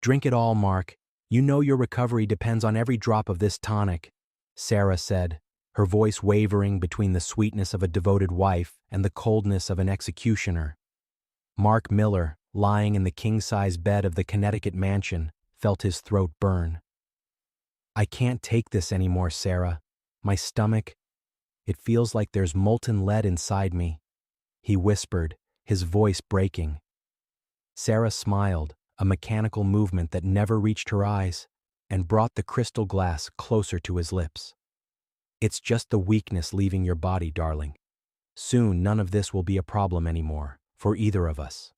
Drink it all, Mark. You know your recovery depends on every drop of this tonic, Sarah said, her voice wavering between the sweetness of a devoted wife and the coldness of an executioner. Mark Miller, lying in the king-size bed of the Connecticut mansion, felt his throat burn. I can't take this anymore, Sarah. My stomach, it feels like there's molten lead inside me, he whispered, his voice breaking. Sarah smiled, a mechanical movement that never reached her eyes, and brought the crystal glass closer to his lips. It's just the weakness leaving your body, darling. Soon none of this will be a problem anymore, for either of us.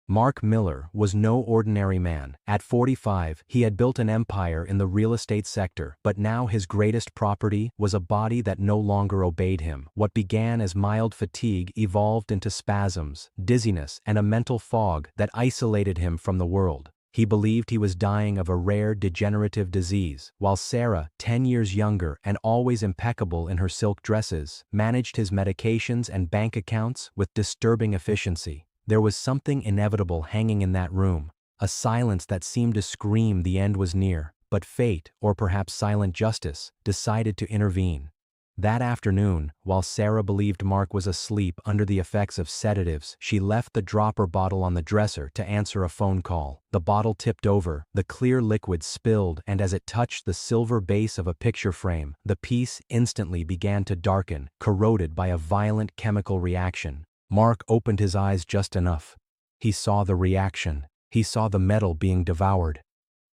Mark Miller was no ordinary man. At 45, he had built an empire in the real estate sector, but now his greatest property was a body that no longer obeyed him. What began as mild fatigue evolved into spasms, dizziness, and a mental fog that isolated him from the world. He believed he was dying of a rare degenerative disease, while Sarah, 10 years younger and always impeccable in her silk dresses, managed his medications and bank accounts with disturbing efficiency. There was something inevitable hanging in that room, a silence that seemed to scream the end was near, but fate, or perhaps silent justice, decided to intervene. That afternoon, while Sarah believed Mark was asleep under the effects of sedatives, she left the dropper bottle on the dresser to answer a phone call. The bottle tipped over, the clear liquid spilled, and as it touched the silver base of a picture frame, the piece instantly began to darken, corroded by a violent chemical reaction. Mark opened his eyes just enough. He saw the reaction. He saw the metal being devoured.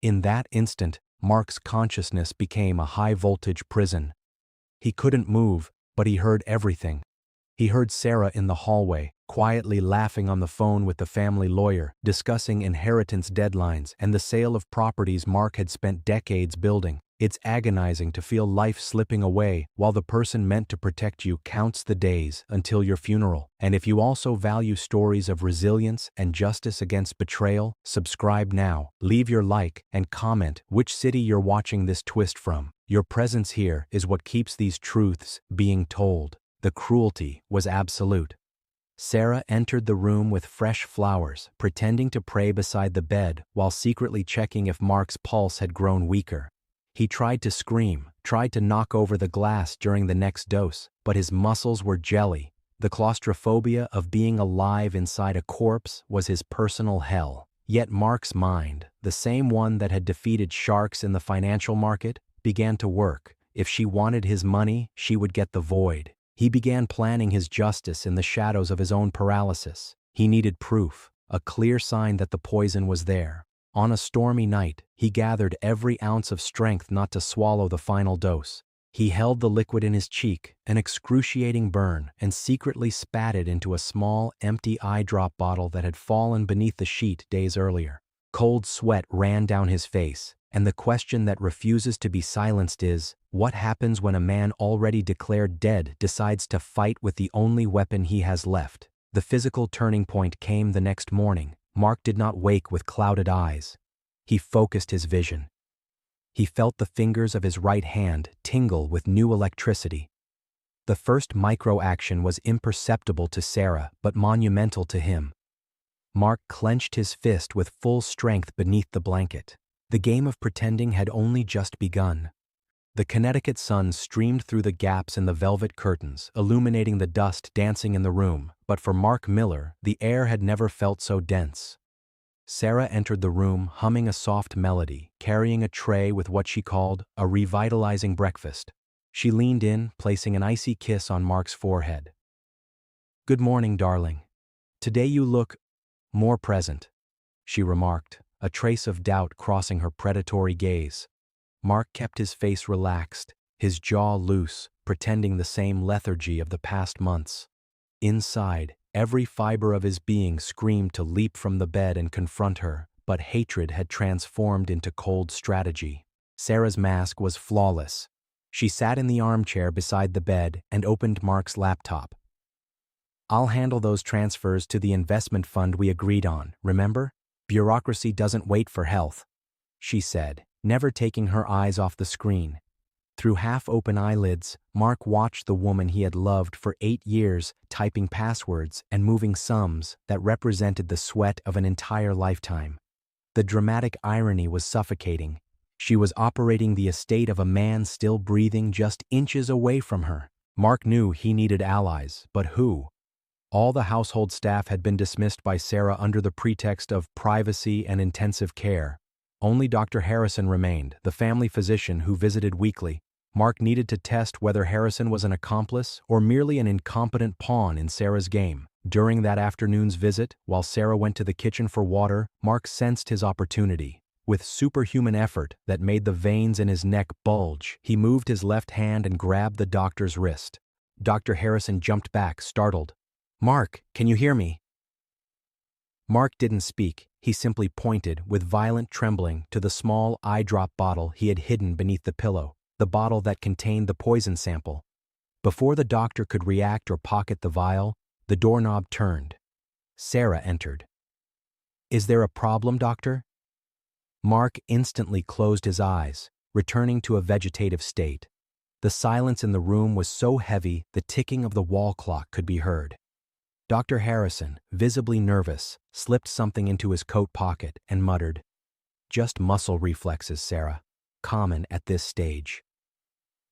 In that instant, Mark's consciousness became a high-voltage prison. He couldn't move, but he heard everything. He heard Sarah in the hallway, quietly laughing on the phone with the family lawyer, discussing inheritance deadlines and the sale of properties Mark had spent decades building. It's agonizing to feel life slipping away while the person meant to protect you counts the days until your funeral. And if you also value stories of resilience and justice against betrayal, subscribe now, leave your like, and comment which city you're watching this twist from. Your presence here is what keeps these truths being told. The cruelty was absolute. Sarah entered the room with fresh flowers, pretending to pray beside the bed while secretly checking if Mark's pulse had grown weaker. He tried to scream, tried to knock over the glass during the next dose, but his muscles were jelly. The claustrophobia of being alive inside a corpse was his personal hell. Yet Mark's mind, the same one that had defeated sharks in the financial market, began to work. If she wanted his money, she would get the void. He began planning his justice in the shadows of his own paralysis. He needed proof, a clear sign that the poison was there. On a stormy night, he gathered every ounce of strength not to swallow the final dose. He held the liquid in his cheek, an excruciating burn, and secretly spat it into a small, empty eye drop bottle that had fallen beneath the sheet days earlier. Cold sweat ran down his face, and the question that refuses to be silenced is, what happens when a man already declared dead decides to fight with the only weapon he has left? The physical turning point came the next morning. Mark did not wake with clouded eyes. He focused his vision. He felt the fingers of his right hand tingle with new electricity. The first micro-action was imperceptible to Sarah, but monumental to him. Mark clenched his fist with full strength beneath the blanket. The game of pretending had only just begun. The Connecticut sun streamed through the gaps in the velvet curtains, illuminating the dust dancing in the room, but for Mark Miller, the air had never felt so dense. Sarah entered the room humming a soft melody, carrying a tray with what she called a revitalizing breakfast. She leaned in, placing an icy kiss on Mark's forehead. "Good morning, darling. Today you look more present," she remarked, a trace of doubt crossing her predatory gaze. Mark kept his face relaxed, his jaw loose, pretending the same lethargy of the past months. Inside, every fiber of his being screamed to leap from the bed and confront her, but hatred had transformed into cold strategy. Sarah's mask was flawless. She sat in the armchair beside the bed and opened Mark's laptop. "I'll handle those transfers to the investment fund we agreed on, remember? Bureaucracy doesn't wait for health," she said, never taking her eyes off the screen. Through half-open eyelids, Mark watched the woman he had loved for 8 years typing passwords and moving sums that represented the sweat of an entire lifetime. The dramatic irony was suffocating. She was operating the estate of a man still breathing just inches away from her. Mark knew he needed allies, but who? All the household staff had been dismissed by Sarah under the pretext of privacy and intensive care. Only Dr. Harrison remained, the family physician who visited weekly. Mark needed to test whether Harrison was an accomplice or merely an incompetent pawn in Sarah's game. During that afternoon's visit, while Sarah went to the kitchen for water, Mark sensed his opportunity. With superhuman effort that made the veins in his neck bulge, he moved his left hand and grabbed the doctor's wrist. Dr. Harrison jumped back, startled. "Mark, can you hear me?" Mark didn't speak. He simply pointed, with violent trembling, to the small eye drop bottle he had hidden beneath the pillow, the bottle that contained the poison sample. Before the doctor could react or pocket the vial, the doorknob turned. Sarah entered. "Is there a problem, doctor?" Mark instantly closed his eyes, returning to a vegetative state. The silence in the room was so heavy the ticking of the wall clock could be heard. Dr. Harrison, visibly nervous, slipped something into his coat pocket and muttered, "Just muscle reflexes, Sarah. Common at this stage."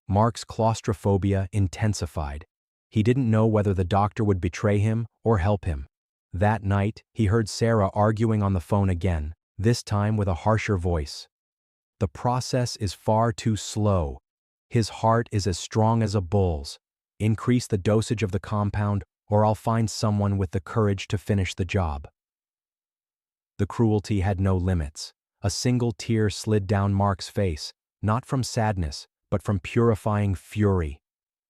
Mark's claustrophobia intensified. He didn't know whether the doctor would betray him or help him. That night, he heard Sarah arguing on the phone again, this time with a harsher voice. "The process is far too slow. His heart is as strong as a bull's. Increase the dosage of the compound, or I'll find someone with the courage to finish the job." The cruelty had no limits. A single tear slid down Mark's face, not from sadness, but from purifying fury.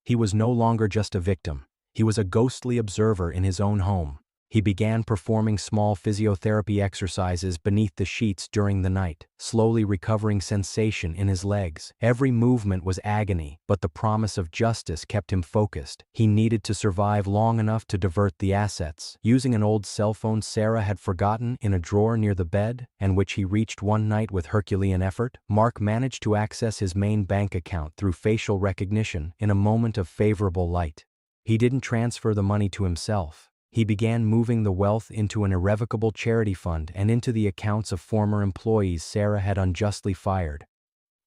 He was no longer just a victim. He was a ghostly observer in his own home. He began performing small physiotherapy exercises beneath the sheets during the night, slowly recovering sensation in his legs. Every movement was agony, but the promise of justice kept him focused. He needed to survive long enough to divert the assets. Using an old cell phone Sarah had forgotten in a drawer near the bed, and which he reached one night with Herculean effort, Mark managed to access his main bank account through facial recognition in a moment of favorable light. He didn't transfer the money to himself. He began moving the wealth into an irrevocable charity fund and into the accounts of former employees Sarah had unjustly fired.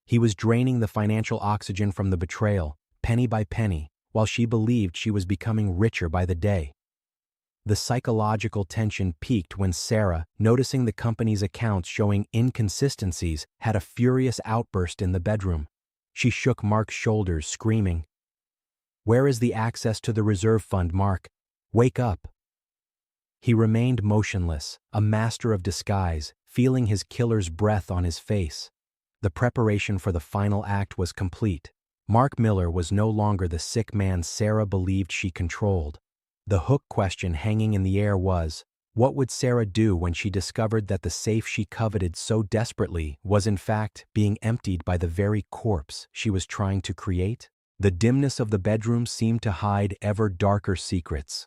He was draining the financial oxygen from the betrayal, penny by penny, while she believed she was becoming richer by the day. The psychological tension peaked when Sarah, noticing the company's accounts showing inconsistencies, had a furious outburst in the bedroom. She shook Mark's shoulders, screaming, "Where is the access to the reserve fund, Mark? Wake up!" He remained motionless, a master of disguise, feeling his killer's breath on his face. The preparation for the final act was complete. Mark Miller was no longer the sick man Sarah believed she controlled. The hook question hanging in the air was, what would Sarah do when she discovered that the safe she coveted so desperately was in fact being emptied by the very corpse she was trying to create? The dimness of the bedroom seemed to hide ever darker secrets.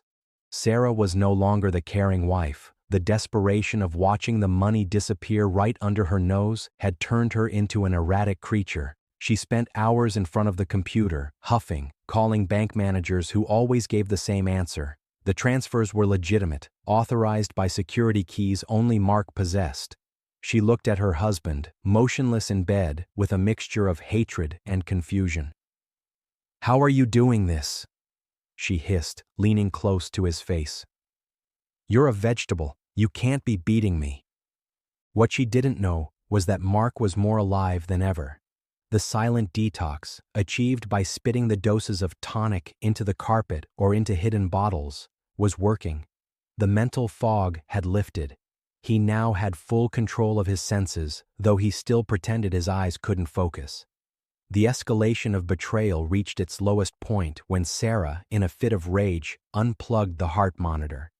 Sarah was no longer the caring wife. The desperation of watching the money disappear right under her nose had turned her into an erratic creature. She spent hours in front of the computer, huffing, calling bank managers who always gave the same answer. The transfers were legitimate, authorized by security keys only Mark possessed. She looked at her husband, motionless in bed, with a mixture of hatred and confusion. "How are you doing this?" she hissed, leaning close to his face. "You're a vegetable. You can't be beating me." What she didn't know was that Mark was more alive than ever. The silent detox, achieved by spitting the doses of tonic into the carpet or into hidden bottles, was working. The mental fog had lifted. He now had full control of his senses, though he still pretended his eyes couldn't focus. The escalation of betrayal reached its lowest point when Sarah, in a fit of rage, unplugged the heart monitor.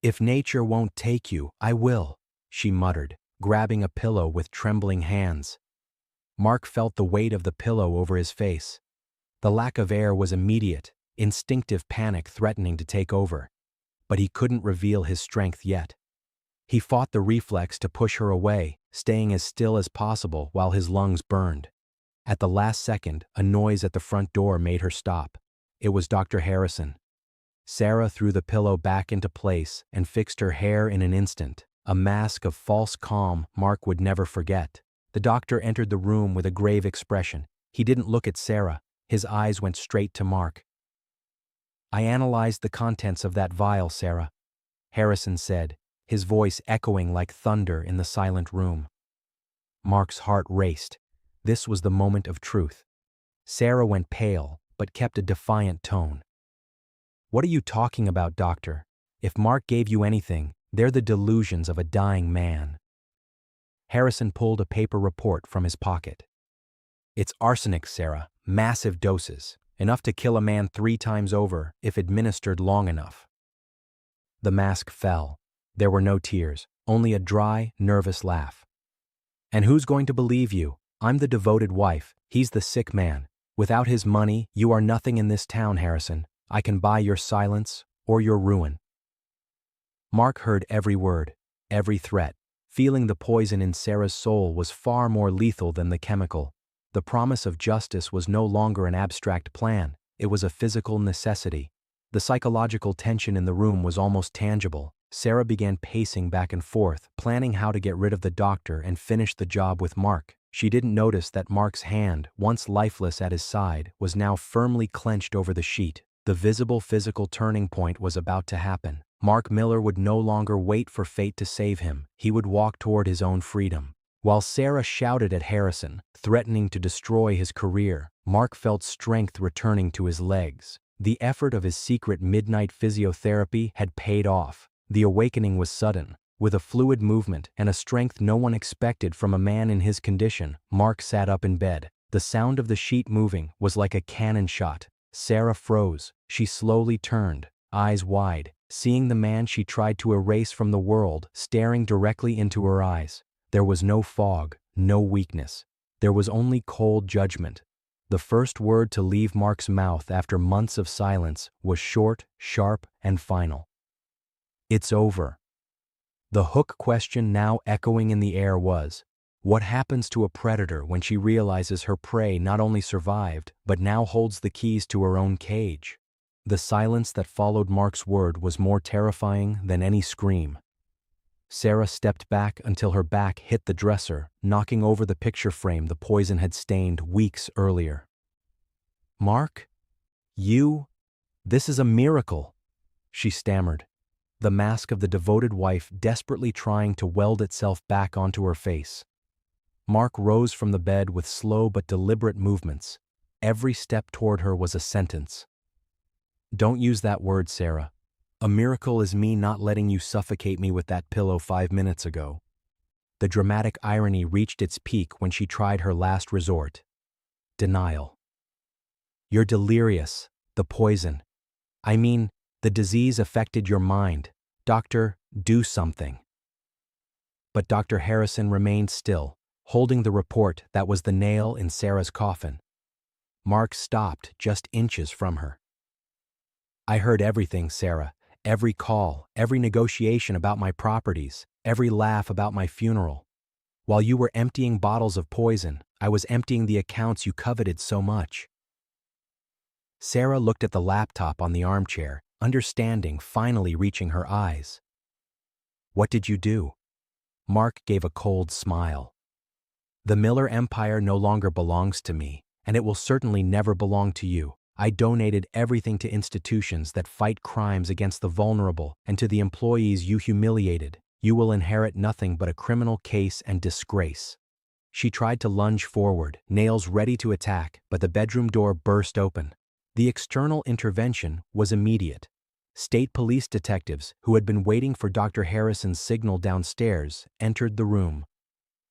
"If nature won't take you, I will," she muttered, grabbing a pillow with trembling hands. Mark felt the weight of the pillow over his face. The lack of air was immediate, instinctive panic threatening to take over. But he couldn't reveal his strength yet. He fought the reflex to push her away, staying as still as possible while his lungs burned. At the last second, a noise at the front door made her stop. It was Dr. Harrison. Sarah threw the pillow back into place and fixed her hair in an instant. a mask of false calm Mark would never forget. The doctor entered the room with a grave expression. He didn't look at Sarah. His eyes went straight to Mark. "I analyzed the contents of that vial, Sarah," Harrison said, his voice echoing like thunder in the silent room. Mark's heart raced. This was the moment of truth. Sarah went pale, but kept a defiant tone. "What are you talking about, doctor? If Mark gave you anything, they're the delusions of a dying man." Harrison pulled a paper report from his pocket. "It's arsenic, Sarah, massive doses, enough to kill a man 3 times over if administered long enough." The mask fell. There were no tears, only a dry, nervous laugh. "And who's going to believe you? I'm the devoted wife, he's the sick man. Without his money, you are nothing in this town, Harrison. I can buy your silence or your ruin." Mark heard every word, every threat. Feeling the poison in Sarah's soul was far more lethal than the chemical. The promise of justice was no longer an abstract plan, it was a physical necessity. The psychological tension in the room was almost tangible. Sarah began pacing back and forth, planning how to get rid of the doctor and finish the job with Mark. She didn't notice that Mark's hand, once lifeless at his side, was now firmly clenched over the sheet. The visible physical turning point was about to happen. Mark Miller would no longer wait for fate to save him. He would walk toward his own freedom. While Sarah shouted at Harrison, threatening to destroy his career, Mark felt strength returning to his legs. The effort of his secret midnight physiotherapy had paid off. The awakening was sudden. With a fluid movement and a strength no one expected from a man in his condition, Mark sat up in bed. The sound of the sheet moving was like a cannon shot. Sarah froze. She slowly turned, eyes wide, seeing the man she tried to erase from the world staring directly into her eyes. There was no fog, no weakness. There was only cold judgment. The first word to leave Mark's mouth after months of silence was short, sharp, and final. "It's over." The hook question now echoing in the air was, what happens to a predator when she realizes her prey not only survived, but now holds the keys to her own cage? The silence that followed Mark's word was more terrifying than any scream. Sarah stepped back until her back hit the dresser, knocking over the picture frame the poison had stained weeks earlier. "Mark? You? This is a miracle," she stammered, the mask of the devoted wife desperately trying to weld itself back onto her face. Mark rose from the bed with slow but deliberate movements. Every step toward her was a sentence. "Don't use that word, Sarah. A miracle is me not letting you suffocate me with that pillow 5 minutes ago." The dramatic irony reached its peak when she tried her last resort. Denial. "You're delirious. The poison. I mean, the disease affected your mind. Doctor, do something." But Dr. Harrison remained still, holding the report that was the nail in Sarah's coffin. Mark stopped just inches from her. "I heard everything, Sarah. Every call, every negotiation about my properties, every laugh about my funeral. While you were emptying bottles of poison, I was emptying the accounts you coveted so much." Sarah looked at the laptop on the armchair, understanding finally reaching her eyes. "What did you do?" Mark gave a cold smile. "The Miller Empire no longer belongs to me, and it will certainly never belong to you. I donated everything to institutions that fight crimes against the vulnerable and to the employees you humiliated. You will inherit nothing but a criminal case and disgrace." She tried to lunge forward, nails ready to attack, but the bedroom door burst open. The external intervention was immediate. State police detectives, who had been waiting for Dr. Harrison's signal downstairs, entered the room.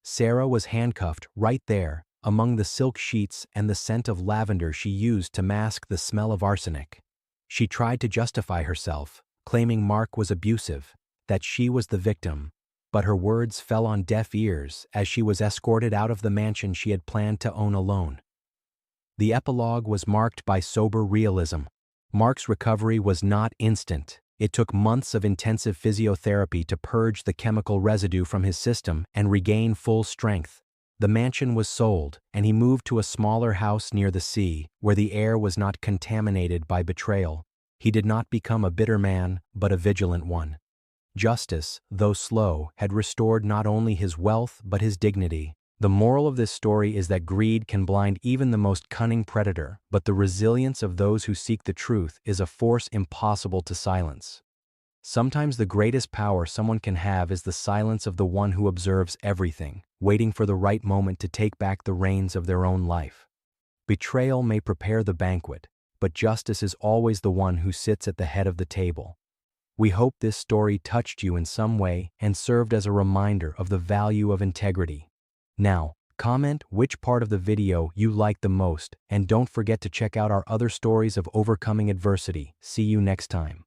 Sarah was handcuffed right there, among the silk sheets and the scent of lavender she used to mask the smell of arsenic. She tried to justify herself, claiming Mark was abusive, that she was the victim, but her words fell on deaf ears as she was escorted out of the mansion she had planned to own alone. The epilogue was marked by sober realism. Mark's recovery was not instant. It took months of intensive physiotherapy to purge the chemical residue from his system and regain full strength. The mansion was sold, and he moved to a smaller house near the sea, where the air was not contaminated by betrayal. He did not become a bitter man, but a vigilant one. Justice, though slow, had restored not only his wealth but his dignity. The moral of this story is that greed can blind even the most cunning predator, but the resilience of those who seek the truth is a force impossible to silence. Sometimes the greatest power someone can have is the silence of the one who observes everything, waiting for the right moment to take back the reins of their own life. Betrayal may prepare the banquet, but justice is always the one who sits at the head of the table. We hope this story touched you in some way and served as a reminder of the value of integrity. Now, comment which part of the video you liked the most, and don't forget to check out our other stories of overcoming adversity. See you next time.